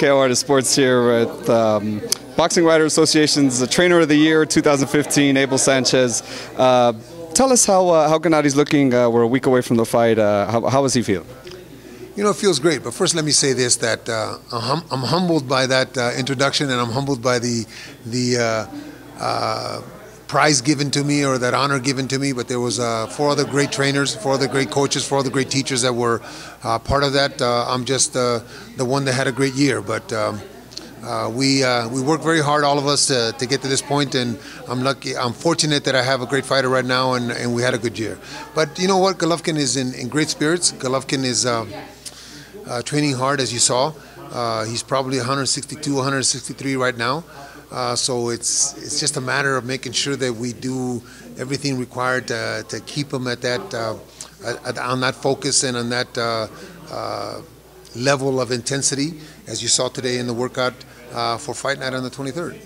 KO Artist Sports here with Boxing Writers Association's Trainer of the Year 2015, Abel Sanchez. Tell us how Gennady's looking. We're a week away from the fight. How is he feeling? You know, it feels great. But first, let me say this: that I'm humbled by that introduction, and I'm humbled by the prize given to me, or that honor given to me. But there was 4 other great trainers, 4 other great coaches, 4 other great teachers that were part of that. I'm just the one that had a great year. But we worked very hard, all of us, to get to this point, and I'm fortunate that I have a great fighter right now, and we had a good year. But you know what? Golovkin is in great spirits. Golovkin is training hard, as you saw. He's probably 162, 163 right now. So it's just a matter of making sure that we do everything required to keep him at that on that focus and on that level of intensity, as you saw today in the workout for Fight Night on the 23rd.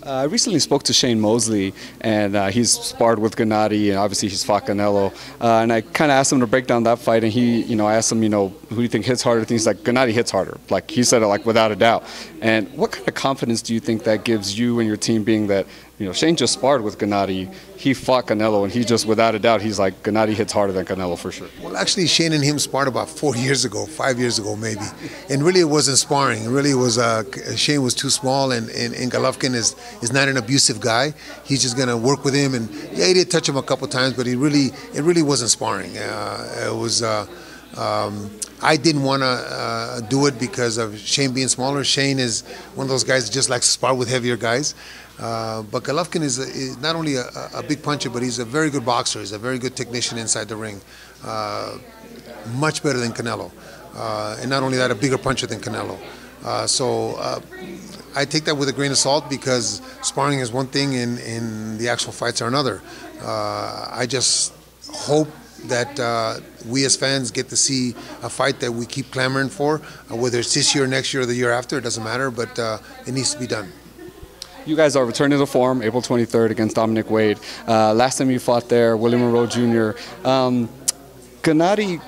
I recently spoke to Shane Mosley, and he's sparred with Gennady, and obviously he's fought Canelo. And I kind of asked him to break down that fight, and he, I asked him, who do you think hits harder? He's like, Gennady hits harder. Like, he said it, like, without a doubt. And what kind of confidence do you think that gives you and your team, being that, Shane just sparred with Gennady, he fought Canelo, and he just, without a doubt, he's like, Gennady hits harder than Canelo for sure. Well, actually, Shane and him sparred about 4 years ago, 5 years ago maybe. And really it wasn't sparring. It really was, Shane was too small, and Golovkin is not an abusive guy. He's just going to work with him. And yeah, he did touch him a couple times, but it really wasn't sparring. It was... I didn't want to do it because of Shane being smaller. Shane is one of those guys that just likes to spar with heavier guys. But Golovkin is not only a big puncher, but he's a very good boxer. He's a very good technician inside the ring. Much better than Canelo. And not only that, a bigger puncher than Canelo. So I take that with a grain of salt, because sparring is one thing and the actual fights are another. I just hope that we as fans get to see a fight that we keep clamoring for, whether it's this year, next year, or the year after, it doesn't matter, but it needs to be done. You guys are returning to form April 23rd against Dominic Wade. Last time you fought there, William Monroe Jr. Gennady,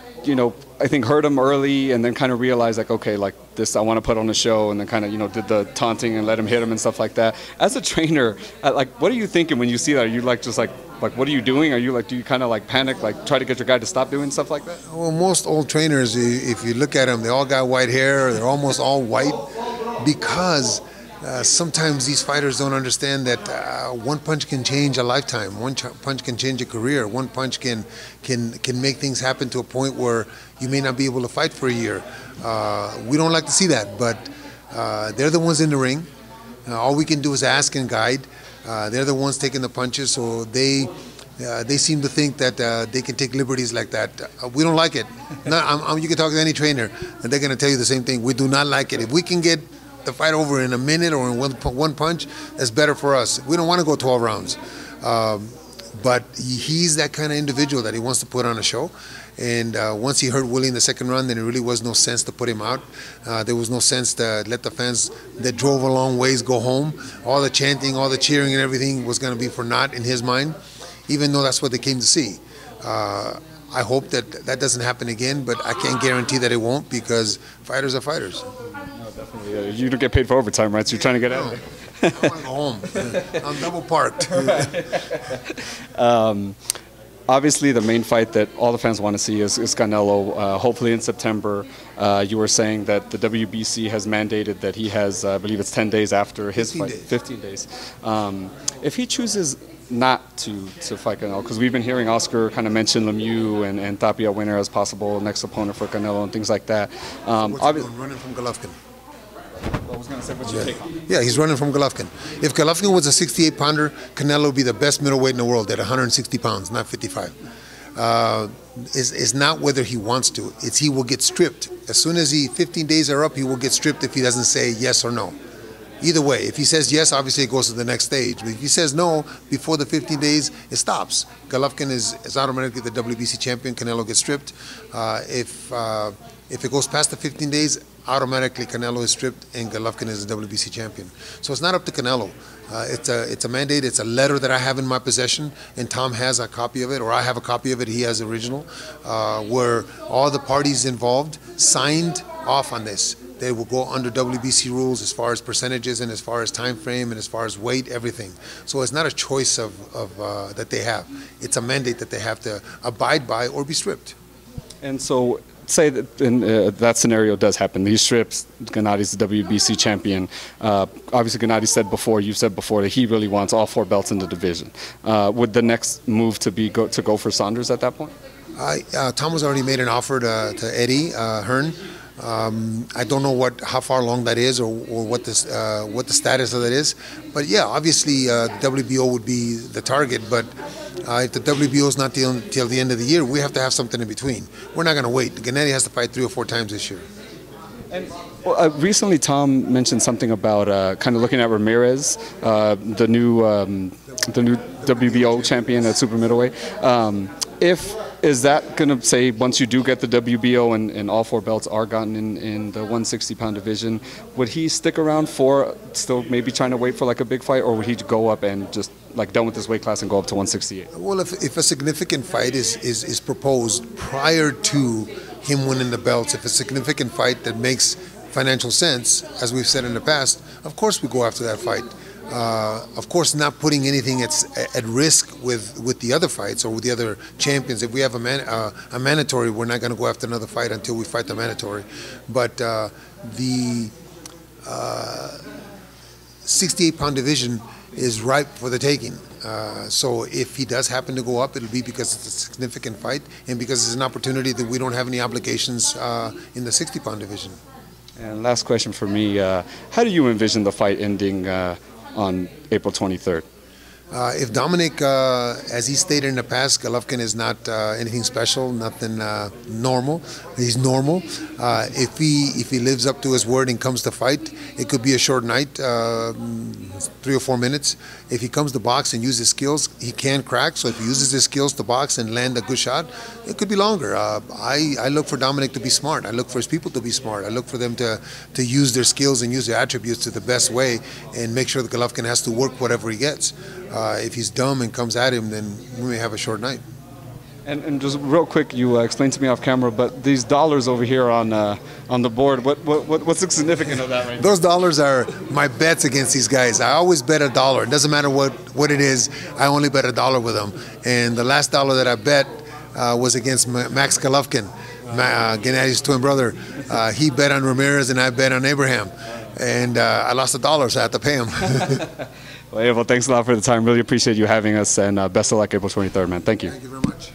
I think hurt him early, and then kind of realized, like, okay, like this, I want to put on a show, and then kind of, did the taunting and let him hit him and stuff like that. As a trainer, like, what are you thinking when you see that? Are you like, just like, what are you doing? Are you like, do you kind of like panic, like try to get your guy to stop doing stuff like that? Well, most old trainers, if you look at them, they all got white hair, they're almost all white, because sometimes these fighters don't understand that one punch can change a lifetime. One punch can change a career. One punch can make things happen to a point where you may not be able to fight for a year. We don't like to see that, but they're the ones in the ring. All we can do is ask and guide. They're the ones taking the punches, so they seem to think that they can take liberties like that. We don't like it. You can talk to any trainer, and they're going to tell you the same thing. We do not like it. If we can get the fight over in a minute or in one punch, that's better for us. We don't want to go 12 rounds. But he's that kind of individual that he wants to put on a show. And once he hurt Willie in the second round, then there really was no sense to put him out. There was no sense to let the fans that drove a long ways go home. All the chanting, all the cheering and everything was going to be for naught in his mind, even though that's what they came to see. I hope that doesn't happen again, but I can't guarantee that it won't, because fighters are fighters. No, definitely. You don't get paid for overtime, right? So you're trying to get out of it. I want to go home. I'm double parked. Obviously, the main fight that all the fans want to see is Canelo. Hopefully in September. You were saying that the WBC has mandated that he has, I believe it's 10 days after his fight. 15 days. If he chooses not to fight Canelo, because we've been hearing Oscar kind of mention Lemieux and Tapia winner as possible next opponent for Canelo and things like that. What's he doing, running from Golovkin? I was going to say, what's your take on it? Yeah, he's running from Golovkin. If Golovkin was a 68-pounder, Canelo would be the best middleweight in the world at 160 pounds, not 55. It's not whether he wants to. It's he will get stripped. As soon as 15 days are up, he will get stripped if he doesn't say yes or no. Either way, if he says yes, obviously it goes to the next stage. But if he says no, before the 15 days, it stops. Golovkin is automatically the WBC champion. Canelo gets stripped. If it goes past the 15 days, automatically Canelo is stripped and Golovkin is the WBC champion. So it's not up to Canelo. It's a mandate. It's a letter that I have in my possession, and Tom has a copy of it, or I have a copy of it. He has the original, where all the parties involved signed off on this. They will go under WBC rules as far as percentages and as far as time frame and as far as weight, everything. So it's not a choice that they have. It's a mandate that they have to abide by or be stripped. And so, say that in, that scenario does happen. He strips. Gennady's the WBC champion. Obviously, Gennady said before, you said before, that he really wants all 4 belts in the division. Would the next move to be to go for Saunders at that point? Tom has already made an offer to Eddie Hearn. I don't know how far along that is or what the status of that is. But yeah, obviously WBO would be the target. But if the WBO is not till the end of the year, we have to have something in between. We're not going to wait. Gennady has to fight 3 or 4 times this year. And recently, Tom mentioned something about kind of looking at Ramirez, the new WBO champion at super middleweight. Is that going to say, once you do get the WBO and all 4 belts are gotten in the 160-pound division, would he stick around for still maybe trying to wait for like a big fight, or would he go up and just like done with this weight class and go up to 168? Well, if a significant fight is proposed prior to him winning the belts, if a significant fight that makes financial sense, as we've said in the past, of course we go after that fight. Of course, not putting anything at risk with the other fights or with the other champions. If we have a mandatory, we're not going to go after another fight until we fight the mandatory. But the 68-pound division is ripe for the taking. So if he does happen to go up, it'll be because it's a significant fight and because it's an opportunity that we don't have any obligations in the 60-pound division. And last question for me, how do you envision the fight ending on April 23rd? If Dominic, as he stated in the past, Golovkin is not anything special, nothing normal. He's normal. If he lives up to his word and comes to fight, it could be a short night, 3 or 4 minutes. If he comes to box and uses his skills, he can crack. So if he uses his skills to box and land a good shot, it could be longer. I look for Dominic to be smart. I look for his people to be smart. I look for them to use their skills and use their attributes to the best way and make sure that Golovkin has to work whatever he gets. If he's dumb and comes at him, then we may have a short night. And just real quick, you explained to me off camera, but these dollars over here on the board, what's the significance of that right now? Those dollars are my bets against these guys. I always bet $1. It doesn't matter what it is. I only bet $1 with them. And the last dollar that I bet was against Max Golovkin, Gennady's twin brother. He bet on Ramirez and I bet on Abraham. And I lost $1, so I had to pay him. Well, Abel, thanks a lot for the time. Really appreciate you having us, and best of luck April 23rd, man. Thank you. Thank you very much.